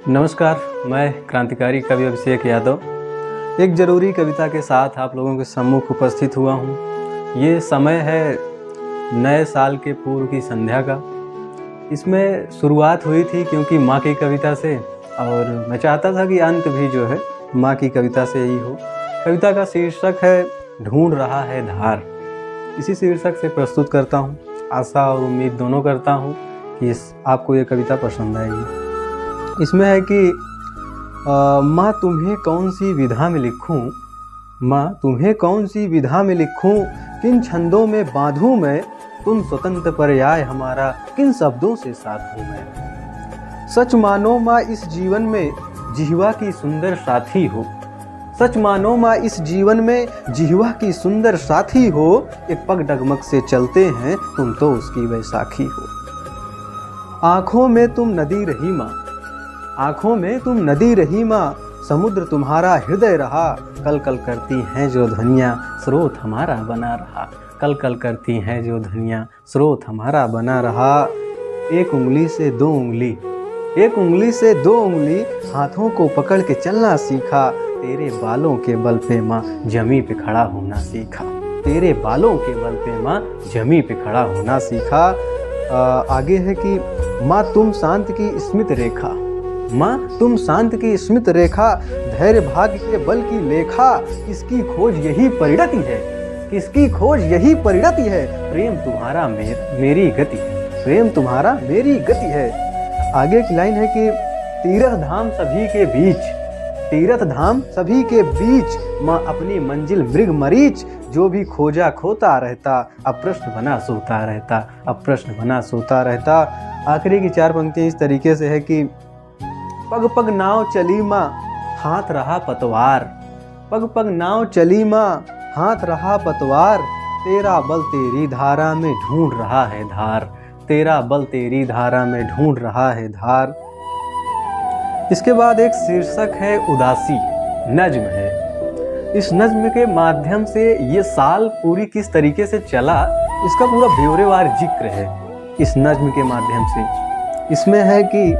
नमस्कार, मैं क्रांतिकारी कवि अभिषेक यादव एक ज़रूरी कविता के साथ आप लोगों के सम्मुख उपस्थित हुआ हूँ। ये समय है नए साल के पूर्व की संध्या का। इसमें शुरुआत हुई थी क्योंकि माँ की कविता से, और मैं चाहता था कि अंत भी जो है माँ की कविता से ही हो। कविता का शीर्षक है ढूंढ रहा है धार। इसी शीर्षक से प्रस्तुत करता हूँ। आशा और उम्मीद दोनों करता हूँ कि आपको ये कविता पसंद आएगी। इसमें है कि माँ तुम्हें कौन सी विधा में लिखूं, माँ तुम्हें कौन सी विधा में लिखूं, किन छंदों में बांधूं मैं, तुम स्वतंत्र पर्याय हमारा किन शब्दों से साधूं मैं। सच मानो माँ इस जीवन में जिह्वा की सुंदर साथी हो, सच मानो माँ इस जीवन में जिह्वा की सुंदर साथी हो। एक पग डगमग से चलते हैं तुम तो उसकी वैसाखी हो। आँखों में तुम नदी रही माँ, आँखों में तुम नदी रही माँ, समुद्र तुम्हारा हृदय रहा। कल कल करती हैं जो ध्वनियाँ स्रोत हमारा बना रहा, कल कल करती हैं जो ध्वनियाँ स्रोत हमारा बना रहा। एक उंगली से दो उंगली, एक उंगली से दो उंगली, हाथों को पकड़ के चलना सीखा। तेरे बालों के बल पे माँ जमी पे खड़ा होना सीखा, तेरे बालों के बल पे माँ जमी पे खड़ा होना सीखा। आगे है कि माँ तुम शांत की स्मित रेखा, माँ तुम शांत की स्मित रेखा, धैर्य भाग्य के बल की लेखा। किसकी खोज यही परिणति है, किसकी खोज यही परिणति है। प्रेम तुम्हारा मेरी गति है, प्रेम तुम्हारा मेरी गति है। आगे की लाइन है कि तीर्थ धाम सभी के बीच, तीर्थ धाम सभी के बीच, माँ अपनी मंजिल मृग मरीच। जो भी खोजा खोता रहता, अब प्रश्न बना सोता रहता, अब प्रश्न बना सोता रहता। आखिरी की चार पंक्तियाँ इस तरीके से है कि पग पग नाव चली माँ हाथ रहा पतवार, पग पग नाव चली माँ हाथ रहा पतवार। तेरा बल तेरी धारा में ढूंढ रहा है धार, तेरा बल तेरी धारा में ढूंढ रहा है धार। इसके बाद एक शीर्षक है उदासी, नज्म है। इस नज्म के माध्यम से ये साल पूरी किस तरीके से चला, इसका पूरा ब्यौरेवार जिक्र है इस नज्म के माध्यम से। इसमें है कि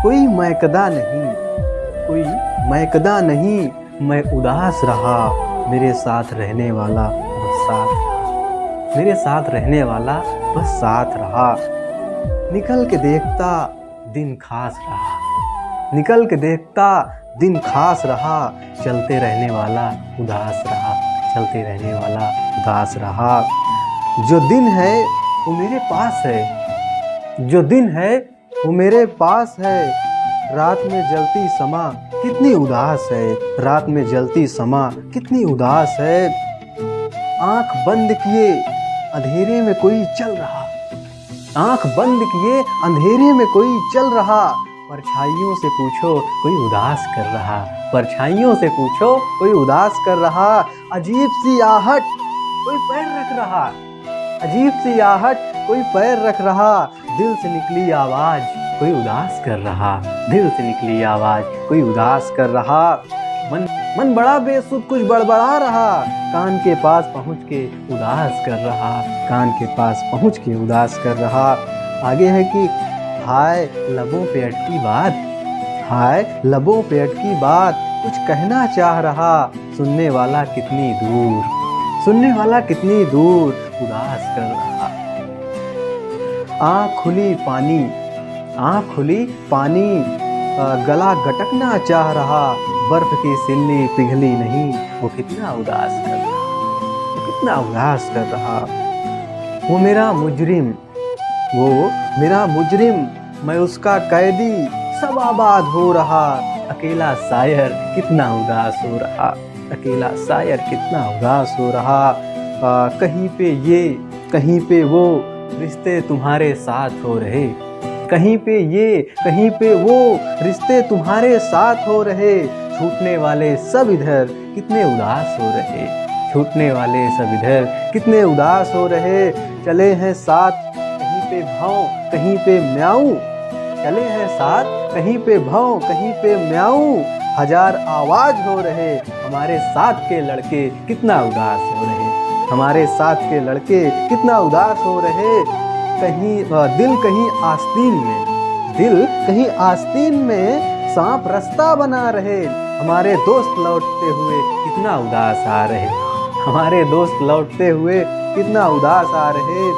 कोई मैकदा नहीं, कोई मैकदा नहीं, मैं उदास रहा, मेरे साथ रहने वाला बस साथ रहा, मेरे साथ रहने वाला बस साथ रहा। निकल के देखता दिन खास रहा, निकल के देखता दिन खास रहा। चलते रहने वाला उदास रहा, चलते रहने वाला उदास रहा। जो दिन है वो मेरे पास है, जो दिन है वो मेरे पास है। रात में जलती समा कितनी उदास है, रात में जलती समा कितनी उदास है। आंख बंद किए अंधेरे में कोई चल रहा, आंख बंद किए अंधेरे में कोई चल रहा। परछाइयों से पूछो कोई उदास कर रहा, परछाइयों से पूछो कोई उदास कर रहा। अजीब सी आहट कोई पैर रख रहा, अजीब सी आहट कोई पैर रख रहा। दिल से निकली आवाज कोई उदास कर रहा, दिल से निकली आवाज कोई उदास कर रहा। मन बड़ा बेसुध कुछ बड़बड़ा रहा, कान के पास पहुँच के उदास कर रहा, कान के पास पहुँच के उदास कर रहा। आगे है कि हाय लबों पे अटकी बात, हाय लबों पे अटकी बात, कुछ कहना चाह रहा। सुनने वाला कितनी दूर, सुनने वाला कितनी दूर, उदास कर रहा। आँख खुली पानी, आँख खुली पानी, गला गटकना चाह रहा। बर्फ की सिल्ली पिघली नहीं, वो कितना उदास कर रहा, वो कितना उदास कर रहा। वो मेरा मुजरिम, वो मेरा मुजरिम, मैं उसका कैदी, सब आबाद हो रहा। अकेला शायर कितना उदास हो रहा, अकेला शायर कितना उदास हो रहा। कहीं पे ये कहीं पे वो, रिश्ते तुम्हारे साथ हो रहे, कहीं पे ये कहीं पे वो, रिश्ते तुम्हारे साथ हो रहे। छूटने वाले सब इधर कितने उदास हो रहे, छूटने वाले सब इधर कितने उदास हो रहे। चले हैं साथ कहीं पे भाव कहीं पे म्याऊं, चले हैं साथ कहीं पे भाव कहीं पे म्याऊं। हजार आवाज हो रहे, हमारे साथ के लड़के कितना उदास हो रहे, हमारे साथ के लड़के कितना उदास हो रहे। कहीं दिल कहीं आस्तीन में, दिल कहीं आस्तीन में सांप रास्ता बना रहे। हमारे दोस्त लौटते हुए कितना उदास आ रहे, हमारे दोस्त लौटते हुए कितना उदास आ रहे।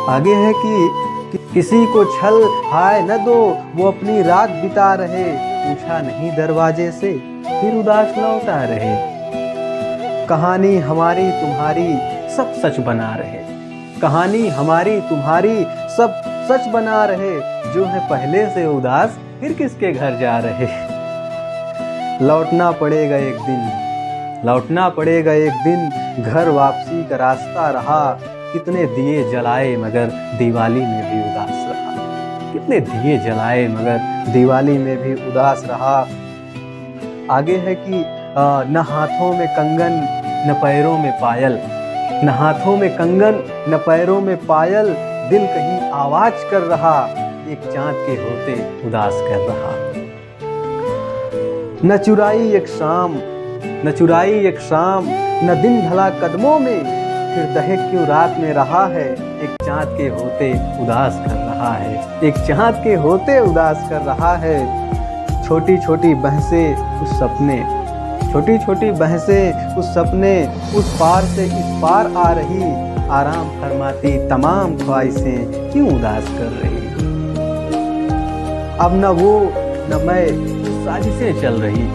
आगे है कि किसी को छल हाय न दो, वो अपनी रात बिता रहे। पूछा नहीं दरवाजे से, फिर उदास लौट आ रहे। कहानी हमारी तुम्हारी सब सच बना रहे, कहानी हमारी तुम्हारी सब सच बना रहे। जो है पहले से उदास, फिर किसके घर जा रहे। लौटना पड़ेगा एक दिन, लौटना पड़ेगा एक दिन, घर वापसी का रास्ता रहा। कितने दिए जलाए मगर दिवाली में भी उदास रहा, कितने दिए जलाए मगर दिवाली में भी उदास रहा। आगे है कि न हाथों में कंगन न पैरों में पायल, न हाथों में कंगन न पैरों में पायल। दिल कहीं आवाज कर रहा, एक चांद के होते उदास कर रहा। न चुराई एक शाम, न चुराई एक शाम, न दिन ढला कदमों में, फिर दहक क्यों रात में रहा है। एक चांद के होते उदास कर रहा है, एक चांद के होते उदास कर रहा है। छोटी छोटी बहसें उस सपने, छोटी छोटी बहसें उस सपने, उस पार से इस पार आ रही। आराम फरमाती तमाम ख्वाहिशें क्यों उदास कर रही। अब न वो न मैं कुछ साजिशें चल रही,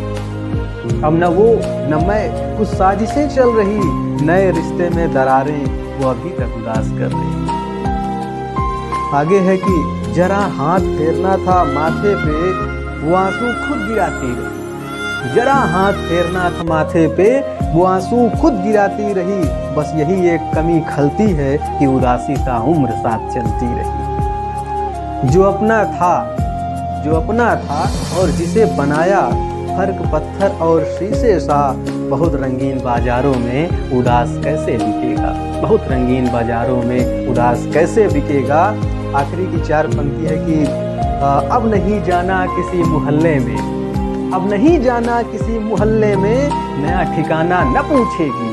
अब न वो न मैं कुछ साजिशें चल रही। नए रिश्ते में दरारें वो अभी तक उदास कर रही। आगे है कि जरा हाथ फेरना था माथे पे, वो आंसू खुद गिराती रही। जरा हाथ फेरना था माथे पे, वो आंसू खुद गिराती रही। बस यही एक कमी खलती है कि उदासी ता उम्र साथ चलती रही। जो अपना था, जो अपना था और जिसे बनाया, फर्क पत्थर और शीशे सा। बहुत रंगीन बाजारों में उदास कैसे बिकेगा, बहुत रंगीन बाजारों में उदास कैसे बिकेगा। आखिरी की 4 पंक्ति है कि अब नहीं जाना किसी मोहल्ले में, अब नहीं जाना किसी मोहल्ले में, नया ठिकाना न पूछेगी।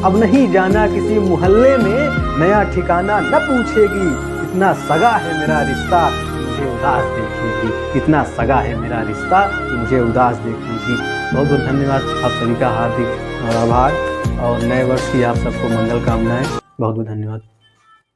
अब नहीं जाना किसी मोहल्ले में, नया ठिकाना न पूछेगी। इतना सगा है मेरा रिश्ता मुझे उदास देखेगी, इतना सगा है मेरा रिश्ता मुझे उदास देखेगी। बहुत बहुत धन्यवाद आप सभी का, हार्दिक आभार और नए वर्ष की आप सबको मंगल कामनाएं। बहुत बहुत धन्यवाद।